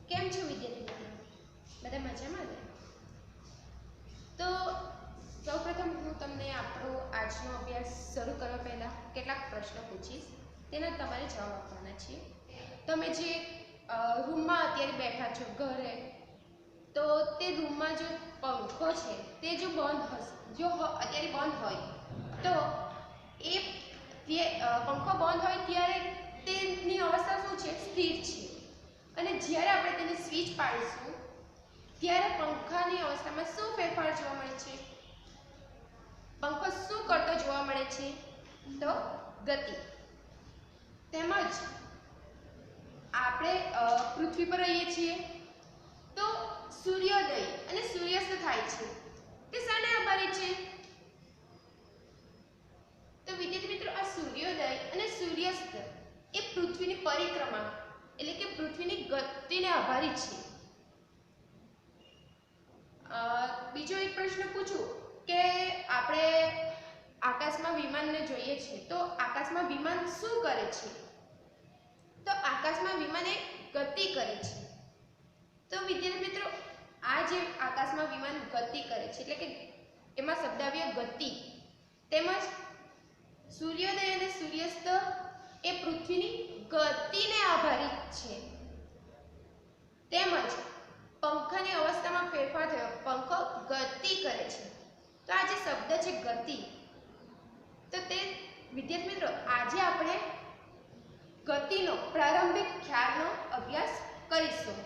કેમ છો વિદ્યાર્થી મિત્રો? બધા મજામાં ને? તો સૌપ્રથમ હું તમને આપણો આજનો અભ્યાસ શરૂ કરવા પહેલા કેટલાક પ્રશ્નો પૂછીશ, તેના તમારે જવાબ આપવાના છે. તમે જે રૂમમાં અત્યારે બેઠા છો ઘરે, તો તે રૂમમાં જો પંખો છે તે જો બંધ હશે, જો અત્યારે બંધ હોય તો એ પંખો બંધ હોય ત્યારે તેની અવસ્થા શું છે? સ્થિર છે. અને જ્યારે આપણે તેને સ્વિચ પાડીશું ત્યારે પંખાની અવસ્થામાં શું ફેરફાર જોવા મળે છે? પંખો શું કરતો જોવા મળે છે? તો ગતિ. તેમજ આપણે પૃથ્વી પર રહીએ છીએ તો સૂર્યોદય અને સૂર્યાસ્ત થાય છે, તે શાને આભારી છે? તો વિદ્યાર્થી મિત્રો, આ સૂર્યોદય અને સૂર્યાસ્ત એ પૃથ્વીની પરિક્રમા એટલે કે પૃથ્વીની ગતિને આભારી છે. બીજો એક પ્રશ્ન પૂછું કે આપણે આકાશમાં વિમાનને જોઈએ છીએ, તો આકાશમાં વિમાન શું કરે છે? તો આકાશમાં વિમાન એ ગતિ કરે છે. તો વિદ્યાર્થી મિત્રો, આ જે આકાશમાં વિમાન ગતિ કરે છે એટલે કે એમાં શબ્દાવ્ય ગતિ, તેમજ સૂર્યોદય અને સૂર્યાસ્ત એ પૃથ્વીની ગતિને આભારી છે. તેમજ પંખાની અવસ્થામાં ફેરફાર થયો, પંખો ગતિ કરે છે. તો આ જે શબ્દ છે ગતિ, તો તે વિદ્યાર્થી મિત્રો આજે આપણે ગતિનો પ્રારંભિક ખ્યાલનો અભ્યાસ કરીશું.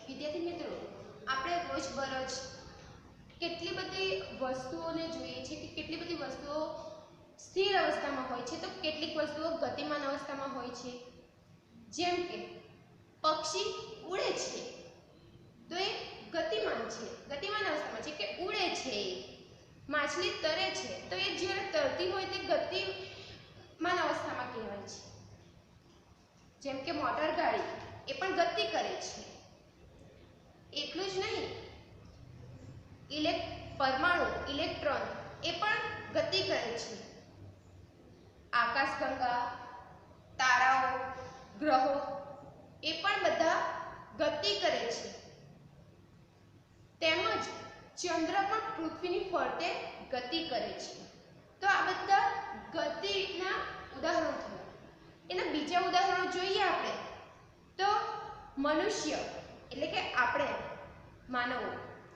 વિદ્યાર્થી મિત્રો, આપણે રોજબરોજ કેટલી બધી વસ્તુઓને જોઈએ છે કે કેટલી બધી વસ્તુઓ સ્થિર અવસ્થામાં હોય છે તો કેટલીક વસ્તુઓ ગતિમાન અવસ્થામાં હોય છે. જેમ કે પક્ષી ઉડે છે તો એ ગતિમાન છે, ગતિમાન અવસ્થામાં છે કે ઉડે છે. માછલી તરે છે તો એ જ્યારે તરતી હોય તે ગતિમાન અવસ્થામાં કહેવાય છે. જેમ કે મોટર ગાડી એ પણ ગતિ કરે છે. એટલું જ નહીં, પરમાણુ ઇલેક્ટ્રોન એ પણ ગતિ કરે છે. આકાશગંગા, તારાઓ, ગ્રહો એ પણ બધા ગતિ કરે છે. તેમજ ચંદ્ર પણ પૃથ્વીની ફરતે ગતિ કરે છે. તો આ બધા ગતિના ઉદાહરણો થયા. એના બીજા ઉદાહરણો જોઈએ આપણે તો મનુષ્ય એટલે કે આપણે માનવો,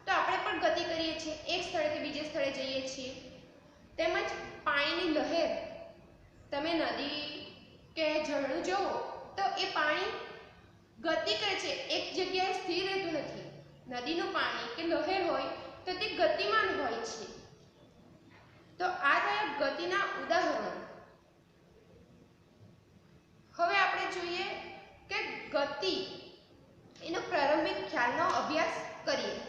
તો આપણે પણ ગતિ કરીએ છીએ, એક સ્થળેથી બીજે સ્થળે જઈએ છીએ. તેમજ પાણીની લહેર, તમે નદી કે ઝરણું જુઓ તો એ પાણી ગતિ કરે છે, એક જગ્યાએ સ્થિર રહેતું નથી. નદીનું પાણી કે લહેર હોય તો તે ગતિમાન હોય છે. તો આ થયા ગતિના ઉદાહરણો. હવે આપણે જોઈએ કે ગતિ એનો પ્રારંભિક ખ્યાલનો અભ્યાસ કરીએ.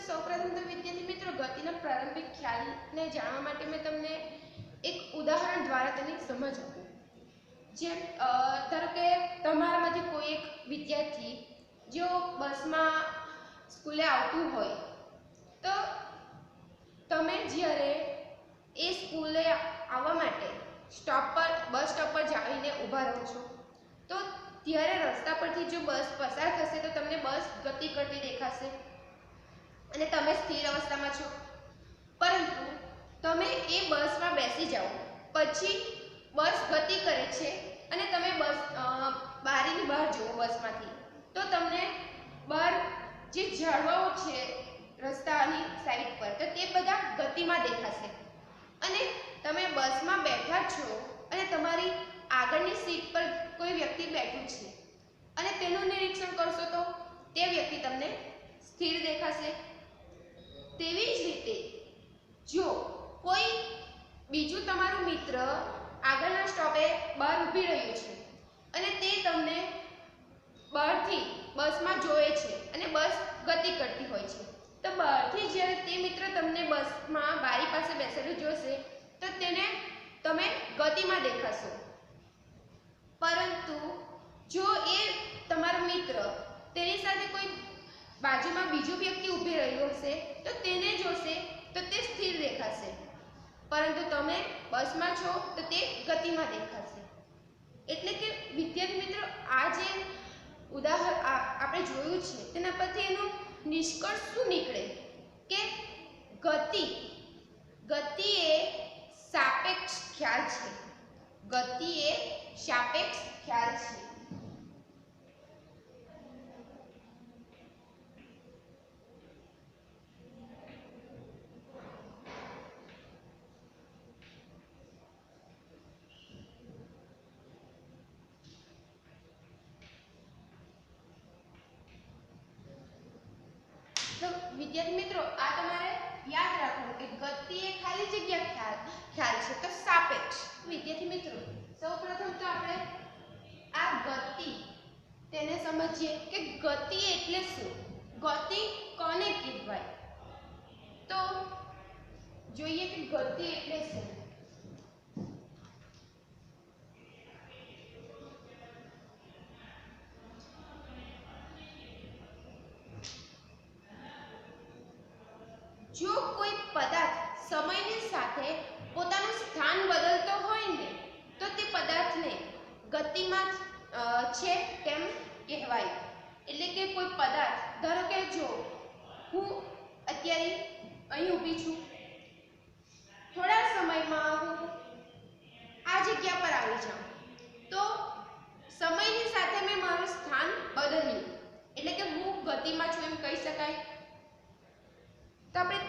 સૌપ્રથમ તો વિદ્યાર્થી મિત્રો, ગતિના પ્રારંભિક ખ્યાલને જાણવા માટે મેં તમને એક ઉદાહરણ દ્વારા તેની સમજ આપું. જેમ ધારો કે તમારામાંથી કોઈ એક વિદ્યાર્થી જો બસમાં સ્કૂલે આવતું હોય તો તમે જ્યારે એ સ્કૂલે આવવા માટે બસ સ્ટોપ પર જઈને ઊભા રહો છો, તો ત્યારે રસ્તા પરથી જો બસ પસાર થશે તો તમને બસ ગતિ કરતી દેખાશે અને તમે સ્થિર અવસ્થામાં છો. પરંતુ તમે એ બસમાં બેસી જાઓ પછી બસ ગતિ કરે છે અને તમે બારીની બહાર જુઓ બસમાંથી, તો તમને બહાર જે ઝાડવાઓ છે રસ્તાની સાઈડ પર, તો તે બધા ગતિમાં દેખાશે. અને તમે બસમાં વ્યક્તિ બેઠું છે અને તેનું નિરીક્ષણ કરશો તો તે વ્યક્તિ તમને સ્થિર દેખાશે. તેવી જ રીતે જો કોઈ બીજું તમારું મિત્ર આગળના સ્ટોપે બહાર ઊભી રહ્યું છે અને તે તમને બહારથી બસમાં જોવે છે અને બસ ગતિ કરતી હોય છે, તો બહારથી જ્યારે તે મિત્ર તમને બસમાં બારી પાસે બેસેલું જોશે તો તેને તમે ગતિમાં દેખાશો. પરંતુ જો એ તમારો મિત્ર તેની સાથે કોઈ બાજુમાં બીજું વ્યક્તિ ઊભી રહ્યું હશે તો તેને જોશે તો તે સ્થિર દેખાશે, પરંતુ તમે બસમાં છો તો તે ગતિમાં દેખાશે. એટલે કે વિદ્યાર્થી મિત્રો, આ જે ઉદાહરણ આપણે જોયું છે તેના પરથી એનું નિષ્કર્ષ શું નીકળે કે ગતિ એ સાપેક્ષ ખ્યાલ છે. ગતિ એ સાપેક્ષ ખ્યાલ છે. તો વિદ્યાર્થી મિત્રો, આ તમારે યાદ રાખવું કે ગતિ એ ખાલી જગ્યા ખ્યાલ છે તો સાપેક્ષ. વિદ્યાર્થી મિત્રો, સૌપ્રથમ તો આપણે આ ગતિ તેને સમજીએ કે ગતિ એટલે શું, ગતિ કોને કહેવાય. તો જોઈએ કે ગતિ એટલે શું. જો કોઈ પદાર્થ સમયની સાથે પોતાનું સ્થાન બદલતો હોય ને તો તે પદાર્થને ગતિમાં છે તેમ કહેવાય. એટલે કે કોઈ પદાર્થ, ધારો કે જો હું અત્યારે અહીં ઊભી છું, થોડા સમયમાં હું આ જગ્યા પર આવી જાઉં તો સમયની સાથે મેં મારું સ્થાન બદલ્યું, એટલે કે હું ગતિમાં છું એમ કહી શકાય. તો આપણે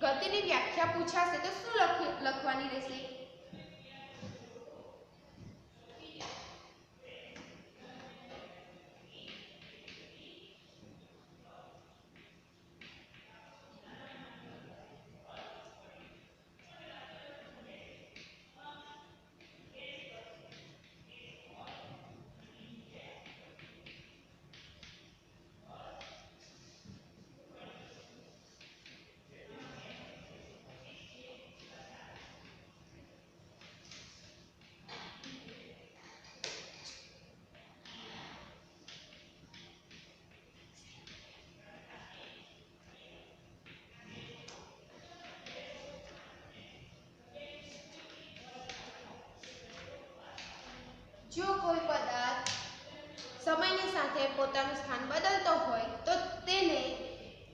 ગતિની વ્યાખ્યા પૂછાશે તો શું લખવાની રહેશે? જો કોઈ પદાર્થ સમયની સાથે પોતાનું સ્થાન બદલતો હોય તો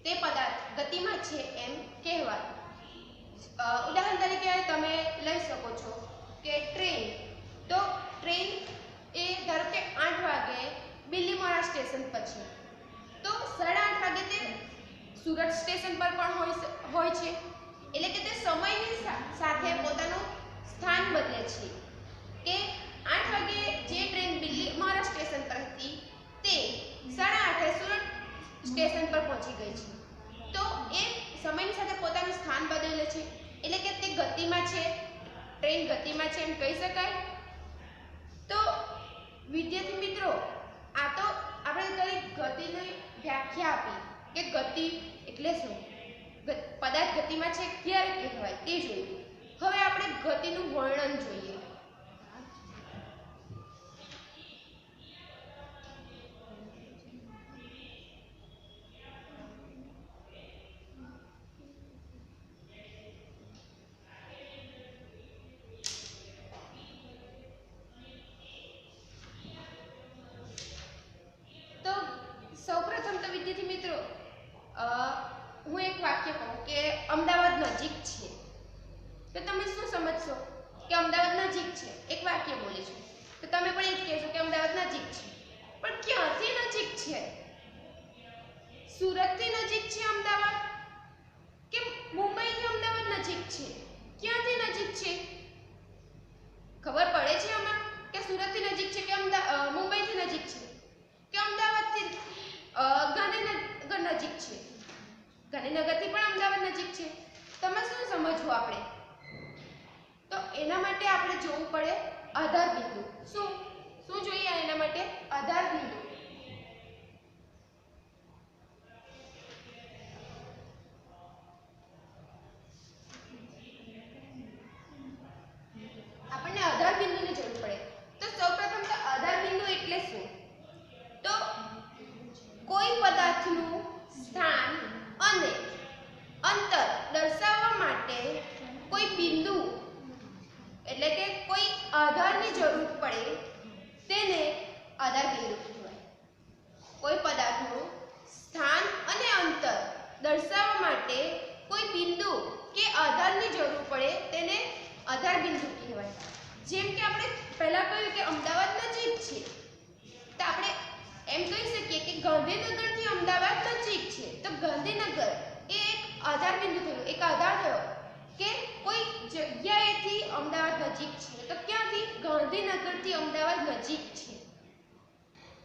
તે પદાર્થ ગતિમાં છે એમ કહેવાય. ઉદાહરણ તરીકે તમે લઈ શકો છો કે ટ્રેન. તો ટ્રેન એ ધારો કે 8 વાગે બિલીમોરા સ્ટેશન પર છે, તો 8:30 વાગે તે સુરત સ્ટેશન પર પણ હોય છે. એટલે કે તે સમયની સાથે પોતાનું સ્થાન બદલે છે કે 8 વાગે જે ટ્રેન બિલીમોરા સ્ટેશન પર હતી તે 8:30 સુરત સ્ટેશન પર પહોંચી ગઈ છે. તો એ સમયની સાથે પોતાનું સ્થાન બદલે છે, એટલે કે તે ગતિમાં છે, ટ્રેન ગતિમાં છે એમ કહી શકાય. તો વિદ્યાર્થી મિત્રો, આ તો આપણે ગતિની વ્યાખ્યા આપી કે ગતિ એટલે શું, પદાર્થ ગતિમાં છે ક્યારે કહેવાય તે જોયું. હવે આપણે ગતિનું વર્ણન જોઈએ. તો સૌપ્રથમ તો વિદ્યાર્થી મિત્રો, હું એક વાક્ય કહું કે અમદાવાદ નજીક છે, તો તમે શું સમજશો કે અમદાવાદ નજીક છે. એક વાક્ય બોલી છું તો તમે પણ એ જ કહેશો કે અમદાવાદ નજીક છે. પણ ક્યાંથી નજીક છે? સુરતથી નજીક છે અમદાવાદ કે મુંબઈથી અમદાવાદ નજીક છે? ક્યાંથી નજીક છે? ખબર પડે છે આમાં કે સુરતથી નજીક છે કે એના માટે આપણે જોવું પડે આધાર બિંદુ. શું શું જોઈએ એના માટે? આધાર બિંદુ. આપણને આધાર બિંદુની જરૂર પડે. તો સૌપ્રથમ તો આધાર બિંદુ એટલે શું? તો કોઈ પદાર્થનું સ્થાન અને અંતર દર્શાવવા માટે કોઈ બિંદુ એટલે કે કોઈ આધારની જરૂર પડે તેને આધાર બિંદુ કહેવાય. કોઈ પદાર્થનું સ્થાન અને અંતર દર્શાવવા માટે કોઈ બિંદુ કે આધારની જરૂર પડે તેને આધાર બિંદુ કહેવાય. જેમ કે આપણે પહેલા કહ્યું કે અમદાવાદ નજીક છે, તો આપણે એમ કહી શકીએ કે ગાંધીનગરથી અમદાવાદ નજીક છે. તો ગાંધીનગર એ એક આધાર બિંદુ થયું, એક આધાર થયો કે કોઈ જગ્યાએથી અમદાવાદ નજીક છે. તો ક્યાંથી? ગાંધીનગરથી અમદાવાદ નજીક છે.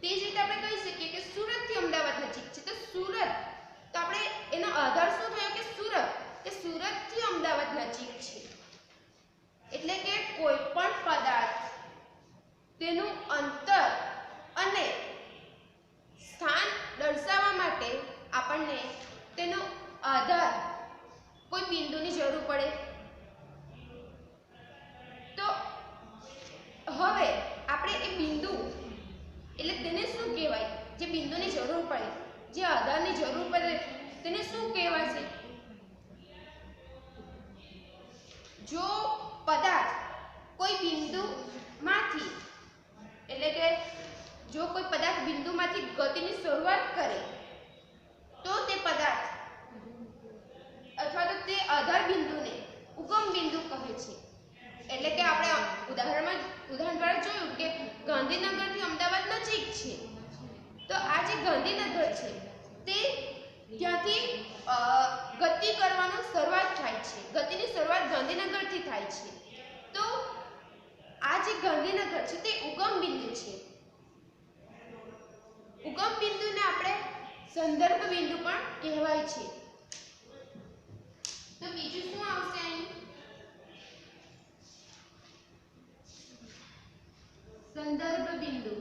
તે જ રીતે આપણે કહી શકીએ કે સુરતથી અમદાવાદ નજીક છે. તો સુરત, તો આપણે એનો આધાર શું થયો કે સુરત, કે સુરતથી અમદાવાદ નજીક છે. એટલે કે કોઈ પણ પદાર્થ તેનું અંતર અને સ્થાન દર્શાવવા માટે આપણને તેનો આધાર કોઈ બિંદુની જરૂર પડે. તો હવે આપણે એ બિંદુ એટલે તેને શું કહેવાય? જે બિંદુની જરૂર પડે, જે આધારની જરૂર પડે તેને શું કહેવાશે? જો પદાર્થ કોઈ બિંદુમાંથી એટલે કે જો કોઈ પદાર્થ બિંદુમાંથી ગતિની શરૂઆત કરે તો તે પદાર્થ અથવા તો તે આધાર બિંદુને ઉગમ બિંદુ કહે છે. એટલે કે આપણે ઉદાહરણ દ્વારા જોયું કે ગાંધીનગરથી અમદાવાદ નજીક છે. તો આ જે ગાંધીનગર છે તે ત્યાંથી ગતિ કરવાની શરૂઆત થાય છે. ગતિની શરૂઆત ગાંધીનગરથી થાય છે. તો આ જે ગાંધીનગર છે તે ઉગમ બિંદુ છે. ઉગમ બિંદુને આપણે સંદર્ભ બિંદુ પણ કહેવાય છે. તો બીજું શું આવશે અહીં? સંદર્ભ બિંદુ.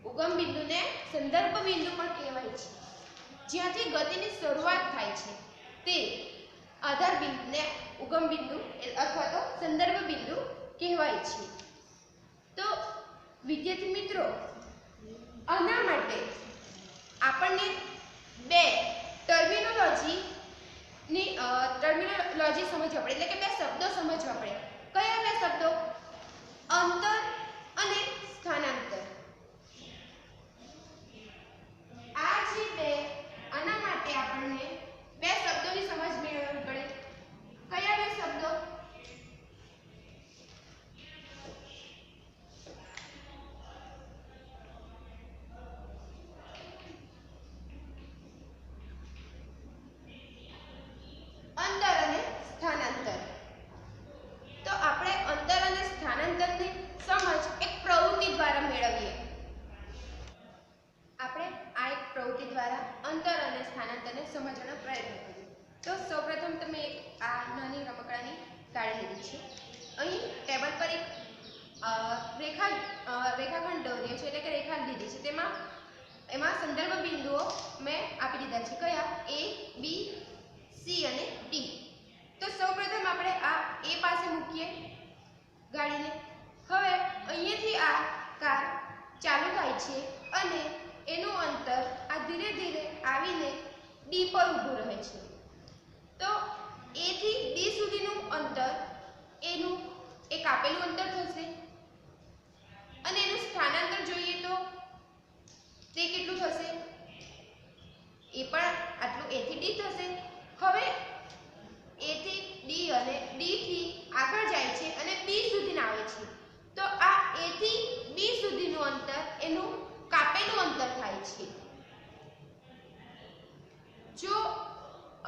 ઉગમ બિંદુને સંદર્ભ બિંદુ પણ કહેવાય છે. જ્યાંથી ગતિની શરૂઆત થાય છે તે આધાર બિંદુને ઉગમ બિંદુ અથવા તો સંદર્ભ બિંદુ કહેવાય છે. તો વિદ્યાર્થી મિત્રો, આના માટે આપણને બે ટર્મિનોલોજી સમજવા પડે, એટલે કે બે શબ્દો સમજવા પડે. કયા બે શબ્દો? અંતર અને સ્થાનાંતર. આ જે બે, આના માટે આપણને બે શબ્દોની સમજ મેળવવી પડે. કયા બે શબ્દો? અંતર અને સ્થાનાંતર. તો આપણે અંતર અને સ્થાનાંતરની સમજ એક પ્રવૃત્તિ દ્વારા મેળવીએ. આપણે આ એક પ્રવૃત્તિ દ્વારા અંતર અને સ્થાનાંતરને સમજવાનો પ્રયત્ન કરીએ. તો સૌપ્રથમ તમે આ નાની રમકડાની ગાડી લીધી છે. અહીં ટેબલ પર એક રેખાખંડ દોર્યો છે, એટલે કે રેખા લીધી છે. એમાં સંદર્ભ બિંદુઓ મેં આપી દીધા છે. કયા? A, B, C અને D. તો સૌપ્રથમ આપણે આ A પાસે મૂકીએ ગાડીને. હવે અહીંયાથી આ કાર ચાલુ થાય છે અને એનું અંતર આ ધીરે ધીરે આવીને D પર ઊભું રહે છે. તો A થી D સુધીનું અંતર એનું એક આપેલું અંતર થશે અને એનું સ્થાનાંતર જોઈએ તો તે કેટલું થશે? એ પણ આટલું A થી D થશે. હવે A થી D અને D થી આગળ જાય છે અને B સુધી આવે છે. તો આ A થી B સુધીનું અંતર એનું કાપેલું અંતર થાય છે. જો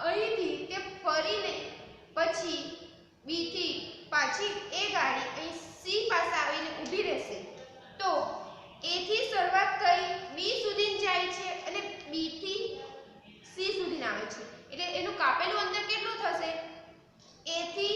અહીંથી તે ફરીને પછી B થી પાછી એ ગાડી અહીં C પાસે આવીને ઊભી રહેશે તો A થી શરૂઆત થઈ B સુધી જાય છે અને B થી C સુધી આવે છે. એટલે એનું કાપેલું અંતર કેટલું થશે? A થી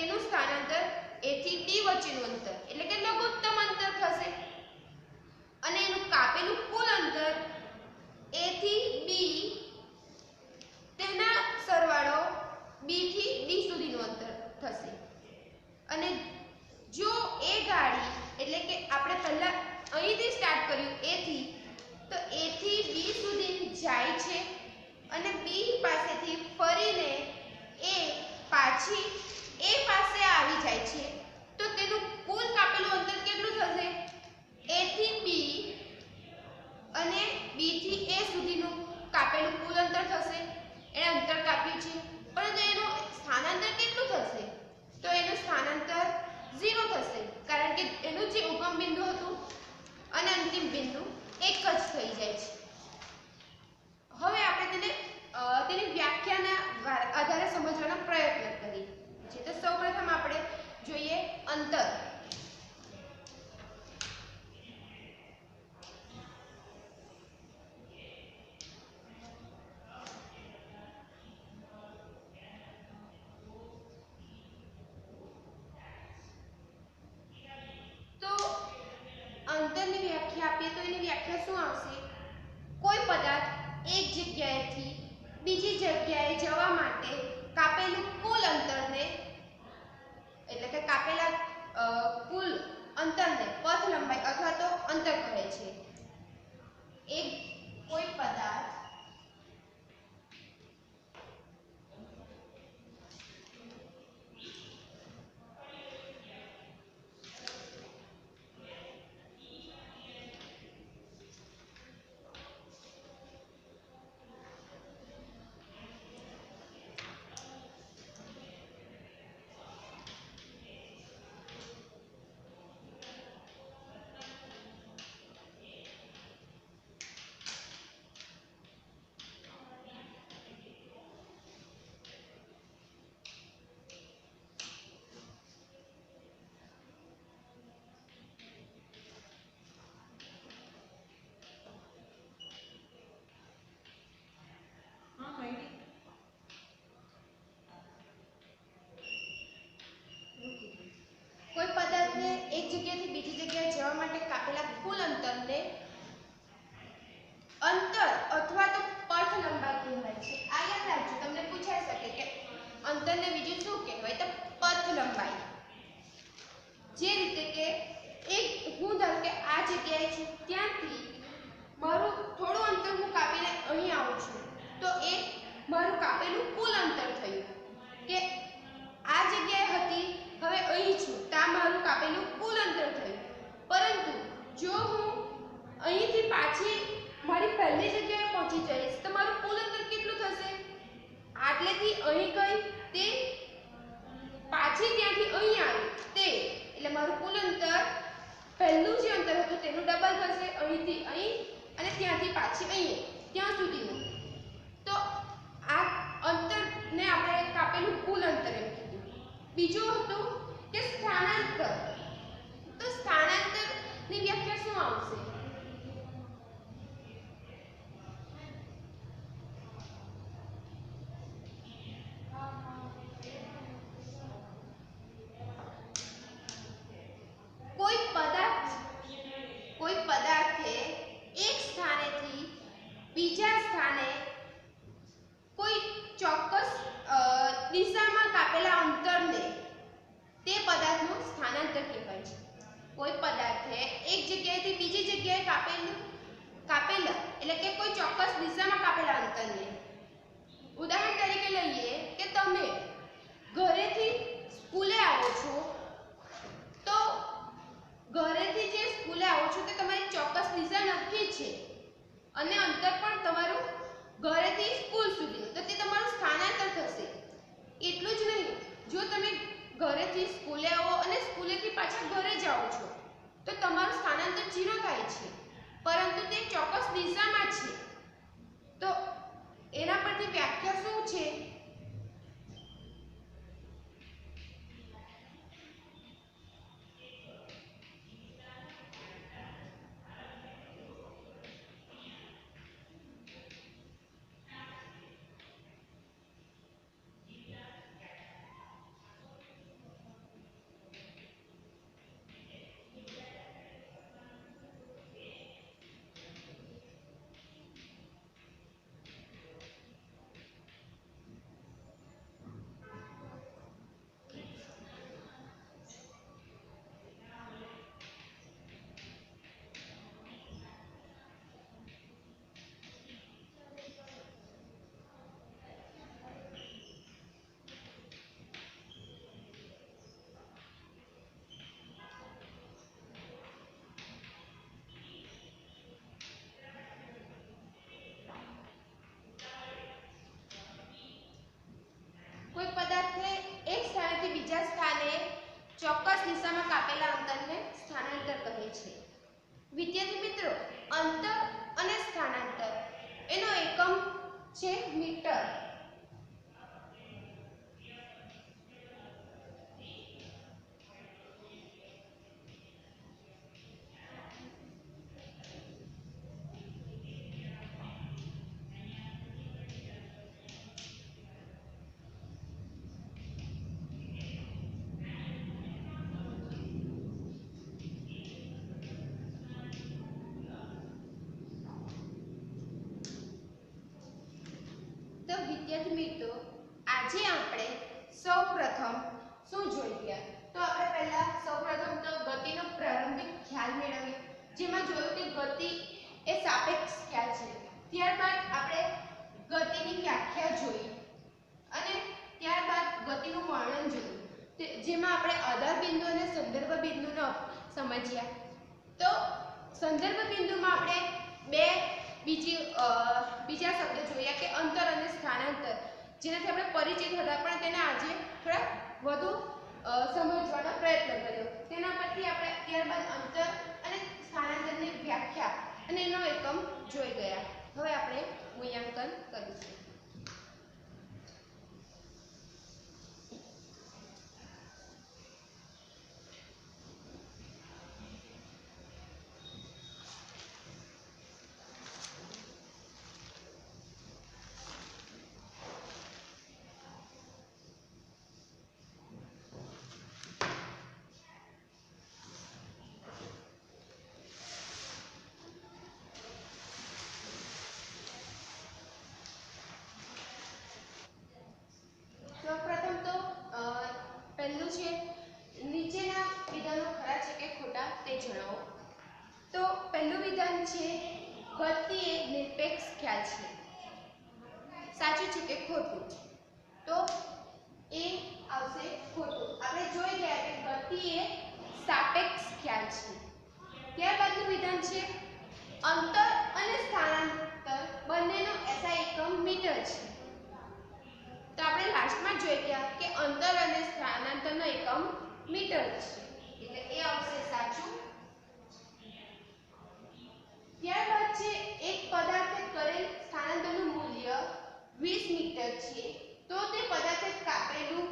તેનું સ્થાનાંતર a થી d વચ્ચેનું અંતર એટલે કે લઘુત્તમ અંતર થશે અને એનું કાપેલું કુલ અંતર a થી b તેના સરવાળો b થી d સુધીનું અંતર થશે અને જો એ ગાડી એટલે કે આપણે પહેલા અહીંથી સ્ટાર્ટ કર્યું a થી તો a થી b સુધી જાય છે અને b પાસેથી ફરીને a પાછી a પાસે આવી જાય છે તો તેનું કુલ કાપેલું અંતર કેટલું થશે a થી b અને b થી a સુધીનું કાપેલું કુલ અંતર થશે એને અંતર કાપ્યું છે પરંતુ એનું સ્થાનાંતર કેટલું થશે તો એનું સ્થાનાંતર 0 થશે કારણ કે એનું જે ઉગમ બિંદુ હતું અને અંતિમ બિંદુ એક જ થઈ જાય છે હવે આપણે તેની વ્યાખ્યાના આધારે સમજવાનો પ્રયત્ન કરીએ છે તો સૌપ્રથમ આપણે જોઈએ અંતર અંતરની વ્યાખ્યા આપીએ તો એની વ્યાખ્યા શું આવશે કોઈ પદાર્થ એક જગ્યાએથી બીજી જગ્યાએ જવા માટે કાપેલું કુલ અંતરને એટલે કે કાપેલા કુલ અંતરને પથ લંબાઈ અથવા તો અંતર કહે છે એક કોઈ પદાર્થ કોઈ પદાર્થને એક જગ્યાએથી બીજી જગ્યાએ જવા માટે કાપેલા કુલ અંતરને અંતર અથવા તો પથ લંબાઈ કહેવાય છે આ યાદ રાખજો તમને પૂછાઈ શકે કે અંતરને બીજું શું કહેવાય તો પથ લંબાઈ જે રીતે કે એક હું ધારો કે આ જગ્યાએ છું ત્યાંથી મારું થોડું અંતર હું કાપીને અહીં આવું છું તો એ મારું કાપેલું કુલ અંતર થયું કે આ જગ્યાએ હતી હવે અહીં છું ત્યાં મારું કાપેલું કુલ અંતર થયું પરંતુ જો હું અહીંથી પાછી મારી પહેલી જગ્યાએ પહોંચી જઈશ તો મારું કુલ અંતર કેટલું થશે આટલેથી અહીં ગઈ તે પાછી ત્યાંથી અહીં આવી તે એટલે મારું કુલ અંતર પહેલું જે અંતર હતું તેનું ડબલ થશે અહીંથી અહીં અને ત્યાંથી પાછી અહીં ત્યાં સુધીનું તો આ અંતરને આપણે કાપેલું કુલ અંતર એમ કીધું બીજું હતું કે સ્થાનાંતર તો સ્થાનાંતરની વ્યાખ્યા શું આવશે કોઈ પદાર્થે એક સ્થાનેથી બીજા સ્થાને કોઈ ચોક્કસ દિશામાં કાપેલા અંતરને તે પદાર્થનું સ્થાનાંતર કહેવાય છે કોઈ પદાર્થે એક જગ્યાએથી બીજી જગ્યાએ કાપેલા એટલે કે કોઈ ચોક્કસ દિશામાં કાપેલા અંતરને ઉદાહરણ તરીકે લઈએ કે તમે ઘરેથી સ્કૂલે આવો છો તો ઘરેથી જે સ્કૂલે આવો છો તે તમારી ચોક્કસ દિશા નક્કી છે અને અંતર પણ તમારું ઘરેથી સ્કૂલ સુધી તો તે તમારું સ્થાનાંતર થશે એટલું જ નહીં જો તમે ઘરેથી સ્કૂલે આવો અને સ્કૂલેથી પાછા ઘરે જાઓ છો તો તમારું સ્થાનાંતર 0 થાય છે પરંતુ તે ચોક્કસ દિશામાં છે તો એના પરથી વ્યાખ્યા શું છે છે મીટર. તો વિદ્યાર્થી મિત્રો, આજે આપણે સૌપ્રથમ શું જોઈ ગયા? તો આપણે પહેલા સૌપ્રથમ તો ગતિનો પ્રારંભિક ખ્યાલ મેળવીએ, જેમાં જોયું કે ગતિ એ સાપેક્ષ ખ્યાલ છે. ત્યારબાદ આપણે ગતિની વ્યાખ્યા જોઈ અને ત્યારબાદ ગતિનું વર્ણન જોયું, જેમાં આપણે આધાર બિંદુ અને સંદર્ભ બિંદુનો સમજ્યા. તો સંદર્ભ બિંદુમાં આપણે બીજા શબ્દ જોયા કે અંતર અને સ્થાનાંતર, જેનાથી આપણે પરિચિત હતા, પણ તેને આજે થોડા વધુ સમજવાનો પ્રયત્ન કર્યો. તેના પરથી આપણે ત્યારબાદ અંતર અને સ્થાનાંતરની વ્યાખ્યા અને એનો એકમ જોઈ ગયા. હવે આપણે મૂલ્યાંકન કરીશું. સૌપ્રથમ તો પહેલું છે, નીચેના વિધાનો ખરા છે કે ખોટા તે જણાવો. તો પહેલું વિધાન છે, ગતિ એ નિરપેક્ષ ખ્યાલ છે. સાચું છે કે ખોટું? તો એ આવશે ખોટું. આપણે જોઈ ગયા કે ગતિ એ સાપેક્ષ ખ્યાલ છે. ત્યારબાદનું વિધાન છે, અંતર અને સ્થાનાંતર બંનેનો SI એકમ મીટર છે. તો આપણે લાસ્ટમાં જોઈ ગયા કે અંતર અને સ્થાનાંતરનો એકમ મીટર છે, એટલે એ આવશે સાચું. ત્યારબાદ છે, એક પદાર્થે કરેલ સ્થાનાંતરનું મૂલ્ય 20 મીટર છે, તો તે પદાર્થે કાપેલું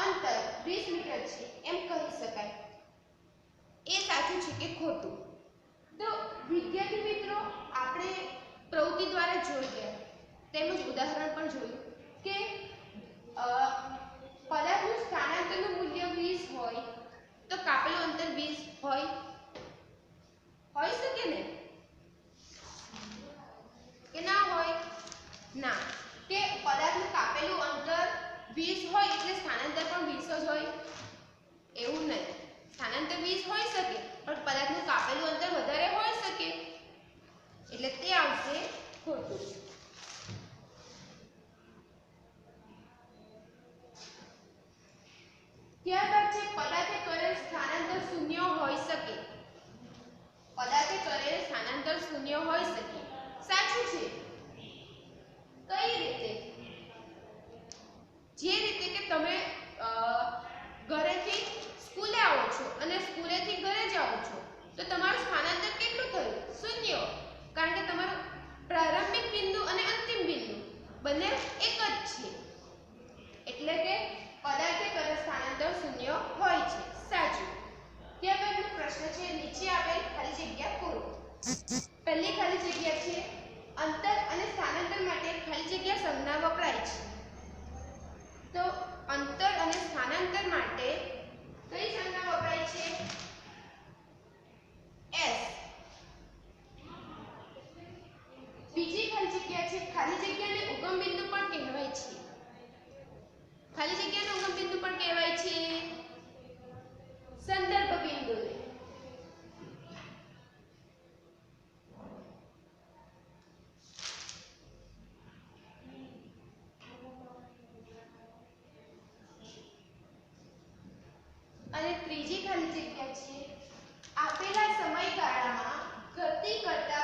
અંતર 20 મીટર છે એમ કહી શકાય. એ સાચું છે કે ખોટું? તો વિદ્યાર્થી મિત્રો, આપણે પ્રવૃત્તિ દ્વારા જોઈ ગયા, તેમજ ઉદાહરણ પણ જોયું કે પદાર્થનું સ્થાનાંતરનું મૂલ્ય 20 હોય તો કાપેલું અંતર 20 હોઈ શકે ને કે ના હોય? ના, કે પદાર્થનું કાપેલું અંતર 20 હોય એટલે સ્થાનાંતર પણ 20 જ હોય એવું નહીં. સ્થાનાંતર 20 હોઈ શકે, પણ પદાર્થનું કાપેલું અંતર વધારે હોઈ શકે, એટલે તે આવશે ખોટું. ત્યારબાદ છે, પદાર્થે કરેલ સ્થાનાંતર શૂન્ય હોઈ શકે. પદાર્થે કરેલ સ્થાનાંતર શૂન્ય હોઈ શકે. સાચું છે. કઈ રીતે? જે રીતે કે તમે ઘરેથી સ્કૂલે આવો છો અને સ્કૂલેથી ઘરે જાઓ છો, તો તમારું સ્થાનાંતર કેટલું થયું? શૂન્ય. કારણ કે તમારું પ્રારંભિક બિંદુ અને અંતિમ બિંદુ બંને એક જ છે, એટલે કે પદાર્થે કરેલ સ્થાનાંતર શૂન્ય હોય છે. સાચું. ત્યારબાદનો પ્રશ્ન છે, નીચે આપેલ ખાલી જગ્યા પૂરો. પહેલી ખાલી જગ્યા છે, અંતર અને સ્થાનાંતર માટે ખાલી જગ્યા સંજ્ઞા વપરાય છે. તો અંતર અને સ્થાનાંતર માટે કઈ સંજ્ઞા વપરાય છે? S. બીજી ખાલી જગ્યા છે, ખાલી જગ્યાને ઉગમ બિંદુ પણ કહેવાય છે. ખાલી જગ્યાને ઉગમ બિંદુ પણ કહેવાય છે. સંદર્ભ બિંદુ. અને ત્રીજી ખાલી જગ્યા છે, આપેલા સમયગાળામાં ગતિ કરતા